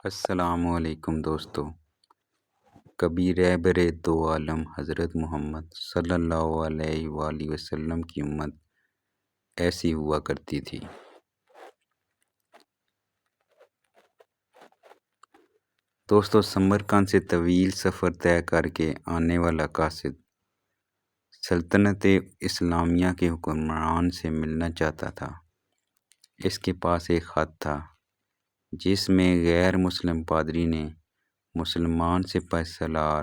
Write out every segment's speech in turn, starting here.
السلام علیکم دوستو۔ کبھی رہبر دو عالم حضرت محمد صلی اللہ علیہ وآلہ وسلم کی امت ایسی ہوا کرتی تھی۔ دوستو، سمرقند سے طویل سفر طے کر کے آنے والا قاصد سلطنت اسلامیہ کے حکمران سے ملنا چاہتا تھا۔ اس کے پاس ایک خط تھا جس میں غیر مسلم پادری نے مسلمان سپہ سالار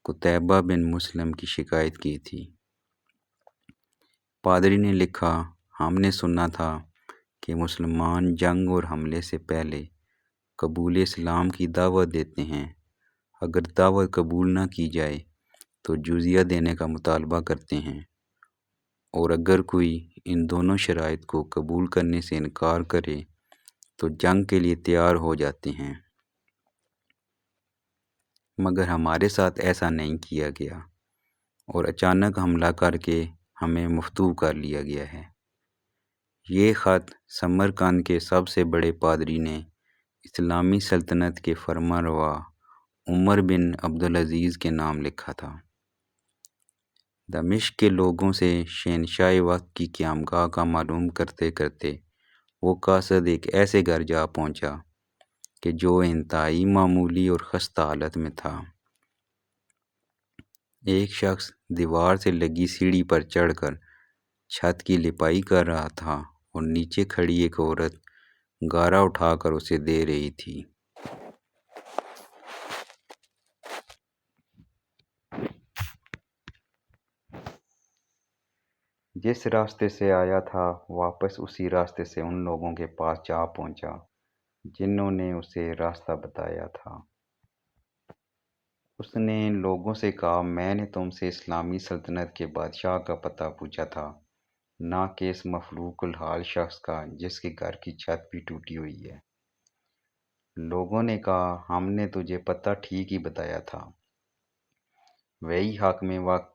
قتیبہ بن مسلم کی شکایت کی تھی۔ پادری نے لکھا، ہم نے سنا تھا کہ مسلمان جنگ اور حملے سے پہلے قبول اسلام کی دعوت دیتے ہیں۔ اگر دعوت قبول نہ کی جائے تو جزیہ دینے کا مطالبہ کرتے ہیں، اور اگر کوئی ان دونوں شرائط کو قبول کرنے سے انکار کرے تو جنگ کے لیے تیار ہو جاتے ہیں۔ مگر ہمارے ساتھ ایسا نہیں کیا گیا اور اچانک حملہ کر کے ہمیں مفتو کر لیا گیا ہے۔ یہ خط سمرقند کے سب سے بڑے پادری نے اسلامی سلطنت کے فرمانروا عمر بن عبدالعزیز کے نام لکھا تھا۔ دمشق کے لوگوں سے شہنشاہ وقت کی قیامگاہ کا معلوم کرتے کرتے وہ قاصد ایک ایسے گھر جا پہنچا کہ جو انتہائی معمولی اور خستہ حالت میں تھا۔ ایک شخص دیوار سے لگی سیڑھی پر چڑھ کر چھت کی لپائی کر رہا تھا اور نیچے کھڑی ایک عورت گارا اٹھا کر اسے دے رہی تھی۔ جس راستے سے آیا تھا واپس اسی راستے سے ان لوگوں کے پاس جا پہنچا جنہوں نے اسے راستہ بتایا تھا۔ اس نے ان لوگوں سے کہا، میں نے تم سے اسلامی سلطنت کے بادشاہ کا پتہ پوچھا تھا، نہ کہ اس مفلوک الحال شخص کا جس کے گھر کی چھت بھی ٹوٹی ہوئی ہے۔ لوگوں نے کہا، ہم نے تجھے پتہ ٹھیک ہی بتایا تھا، وہی حاکم وقت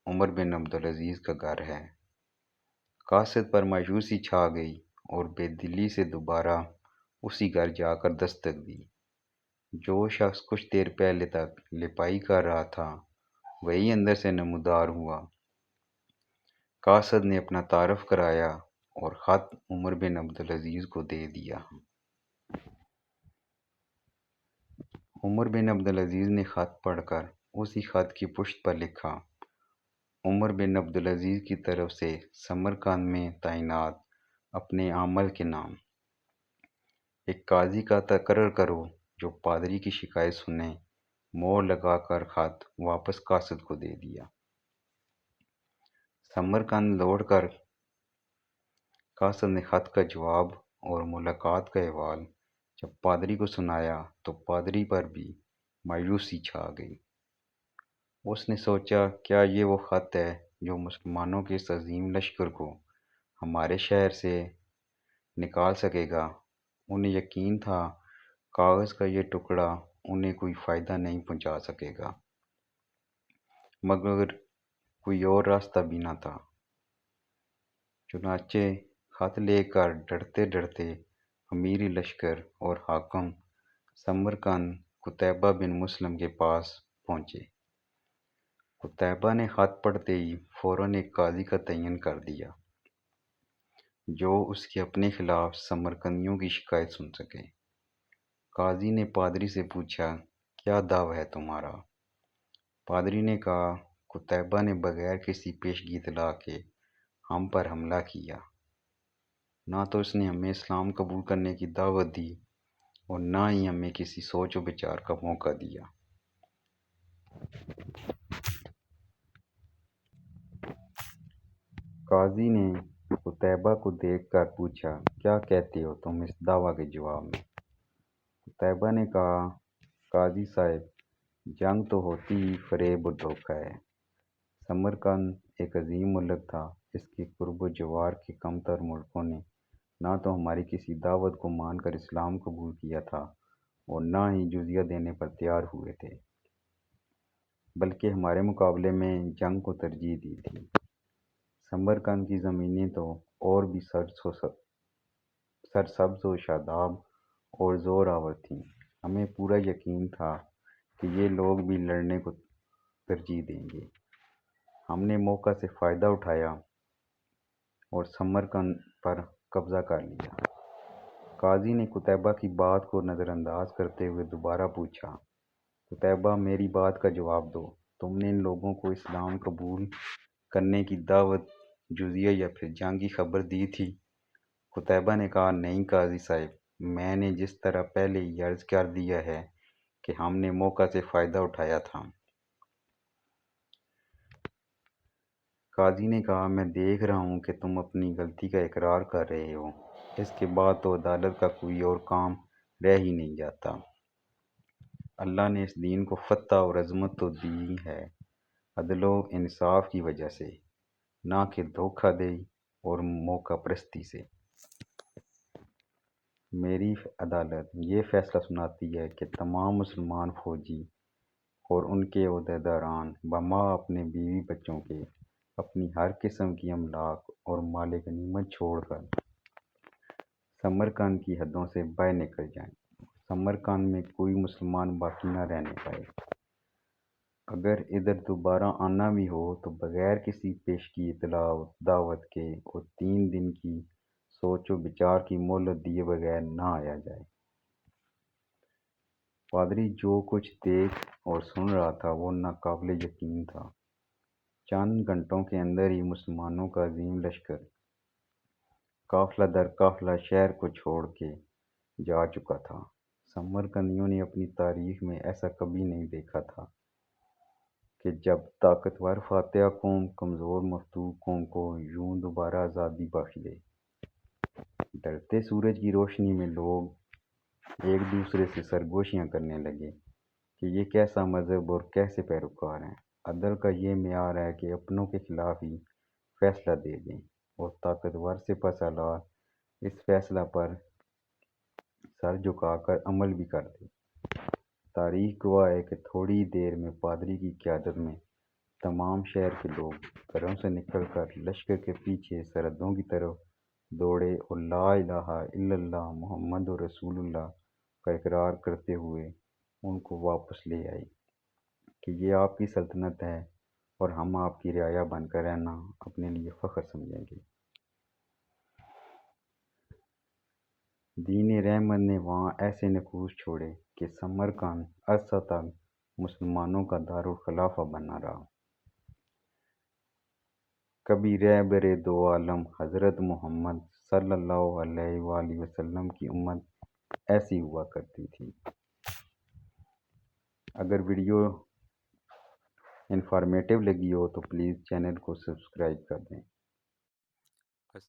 عمر بن عبدالعزیز کا گھر ہے۔ قاصد پر مایوسی چھا گئی اور بے دلی سے دوبارہ اسی گھر جا کر دستک دی۔ جو شخص کچھ دیر پہلے تک لپائی کر رہا تھا وہی اندر سے نمودار ہوا۔ قاصد نے اپنا تعارف کرایا اور خط عمر بن عبدالعزیز کو دے دیا۔ عمر بن عبدالعزیز نے خط پڑھ کر اسی خط کی پشت پر لکھا، عمر بن عبدالعزیز کی طرف سے سمرقند میں تعینات اپنے عمل کے نام۔ ایک قاضی کا تقرر کرو جو پادری کی شکایت سنے۔ مہر لگا کر خط واپس قاصد کو دے دیا۔ سمرقند لوٹ کر قاصد نے خط کا جواب اور ملاقات کا احوال جب پادری کو سنایا تو پادری پر بھی مایوسی چھا گئی۔ اس نے سوچا، کیا یہ وہ خط ہے جو مسلمانوں کے اس عظیم لشکر کو ہمارے شہر سے نکال سکے گا؟ انہیں یقین تھا کاغذ کا یہ ٹکڑا انہیں کوئی فائدہ نہیں پہنچا سکے گا، مگر کوئی اور راستہ بھی نہ تھا۔ چنانچہ خط لے کر ڈرتے ڈرتے امیر لشکر اور حاکم سمرقند قتیبہ بن مسلم کے پاس پہنچے۔ قتیبہ نے خط پڑھتے ہی فوراً ایک قاضی کا تعین کر دیا جو اس کے اپنے خلاف سمرقندیوں کی شکایت سن سکے۔ قاضی نے پادری سے پوچھا، کیا دعویٰ ہے تمہارا؟ پادری نے کہا، قتیبہ نے بغیر کسی پیشگی اطلاع کے ہم پر حملہ کیا۔ نہ تو اس نے ہمیں اسلام قبول کرنے کی دعوت دی اور نہ ہی ہمیں کسی سوچ و بچار کا موقع دیا۔ قاضی نے قتیبہ کو دیکھ کر پوچھا، کیا کہتے ہو تم اس دعویٰ کے جواب میں؟ قتیبہ نے کہا، قاضی صاحب، جنگ تو ہوتی ہی فریب اور دھوکہ ہے۔ سمرقند ایک عظیم ملک تھا، اس کے قرب و جوار کے کم تر ملکوں نے نہ تو ہماری کسی دعوت کو مان کر اسلام قبول کیا تھا اور نہ ہی جزیہ دینے پر تیار ہوئے تھے، بلکہ ہمارے مقابلے میں جنگ کو ترجیح دی تھی۔ سمرقند کی زمینیں تو اور بھی سرسبز و شاداب اور زور آور تھیں۔ ہمیں پورا یقین تھا کہ یہ لوگ بھی لڑنے کو ترجیح دیں گے۔ ہم نے موقع سے فائدہ اٹھایا اور سمرقند پر قبضہ کر لیا۔ قاضی نے قتیبہ کی بات کو نظر انداز کرتے ہوئے دوبارہ پوچھا، قتیبہ میری بات کا جواب دو، تم نے ان لوگوں کو اسلام قبول کرنے کی دعوت جزیہ یا پھر جنگ کی خبر دی تھی؟ قتیبہ نے کہا، نہیں قاضی صاحب، میں نے جس طرح پہلے ہی عرض کر دیا ہے کہ ہم نے موقع سے فائدہ اٹھایا تھا۔ قاضی نے کہا، میں دیکھ رہا ہوں کہ تم اپنی غلطی کا اقرار کر رہے ہو، اس کے بعد تو عدالت کا کوئی اور کام رہ ہی نہیں جاتا۔ اللہ نے اس دین کو فتح اور عظمت تو دی ہے عدل و انصاف کی وجہ سے، نہ کہ دھوکہ دہی اور موقع پرستی سے۔ میری عدالت یہ فیصلہ سناتی ہے کہ تمام مسلمان فوجی اور ان کے عہدیداران بما اپنے بیوی بچوں کے اپنی ہر قسم کی املاک اور مال غنیمت چھوڑ کر سمرقند کی حدوں سے باہر نکل جائیں۔ سمرقند میں کوئی مسلمان باقی نہ رہنے پائے۔ اگر ادھر دوبارہ آنا بھی ہو تو بغیر کسی پیشگی اطلاع و دعوت کے اور 3 دن کی سوچ و بچار کی مہلت دیے بغیر نہ آیا جائے۔ پادری جو کچھ دیکھ اور سن رہا تھا وہ ناقابل یقین تھا۔ چند گھنٹوں کے اندر ہی مسلمانوں کا عظیم لشکر قافلہ در قافلہ شہر کو چھوڑ کے جا چکا تھا۔ سمرقندیوں نے اپنی تاریخ میں ایسا کبھی نہیں دیکھا تھا کہ جب طاقتور فاتحہ قوم کمزور مفتوح قوم کو یوں دوبارہ آزادی بخش دے۔ ڈھلتے سورج کی روشنی میں لوگ ایک دوسرے سے سرگوشیاں کرنے لگے کہ یہ کیسا مذہب اور کیسے پیروکار ہیں۔ عدل کا یہ معیار ہے کہ اپنوں کے خلاف ہی فیصلہ دے دیں اور طاقتور سپہ سالار اس فیصلہ پر سر جھکا کر عمل بھی کر دے۔ تاریخ گواہ ہے کہ تھوڑی دیر میں پادری کی قیادت میں تمام شہر کے لوگ گھروں سے نکل کر لشکر کے پیچھے سرحدوں کی طرف دوڑے اور لا الہ الا اللہ محمد رسول اللہ کا اقرار کرتے ہوئے ان کو واپس لے آئے کہ یہ آپ کی سلطنت ہے اور ہم آپ کی رعایا بن کر رہنا اپنے لیے فخر سمجھیں گے۔ دین رحمت نے وہاں ایسے نفوذ چھوڑے کہ سمرقند عرصہ تک مسلمانوں کا دارالخلافہ بنا رہا۔ کبھی رہبر دو عالم حضرت محمد صلی اللہ علیہ وآلہ وسلم کی امت ایسی ہوا کرتی تھی۔ اگر ویڈیو انفارمیٹیو لگی ہو تو پلیز چینل کو سبسکرائب کر دیں۔